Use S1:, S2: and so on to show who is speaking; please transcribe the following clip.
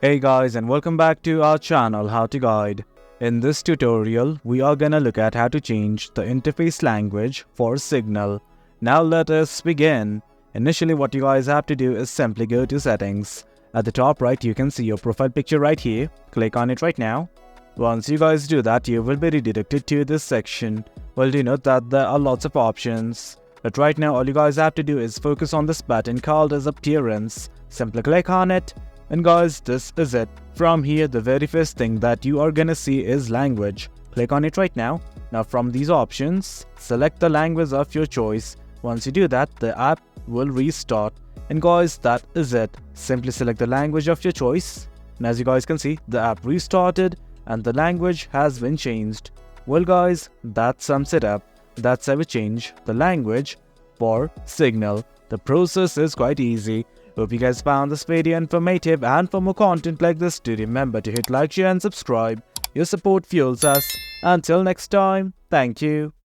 S1: Hey guys, and welcome back to our channel How to Guide. In this tutorial, we are gonna look at how to change the interface language for Signal. Now let us begin. Initially, what you guys have to do is simply go to settings. At the top right, you can see your profile picture right here. Click on it right now. Once you guys do that, you will be redirected to this section. Well, do note that there are lots of options. But right now, all you guys have to do is focus on this button called as Appearance. Simply click on it. And guys, this is it. From here, the very first thing that you are gonna see is language. Click on it right now. Now from these options, select the language of your choice. Once you do that, the app will restart. And guys, that is it. Simply select the language of your choice. And as you guys can see, the app restarted and the language has been changed. Well guys, that sums it up. That's how we change the language for Signal. The process is quite easy. Hope you guys found this video informative, and for more content like this, do remember to hit like, share and subscribe. Your support fuels us. Until next time, thank you.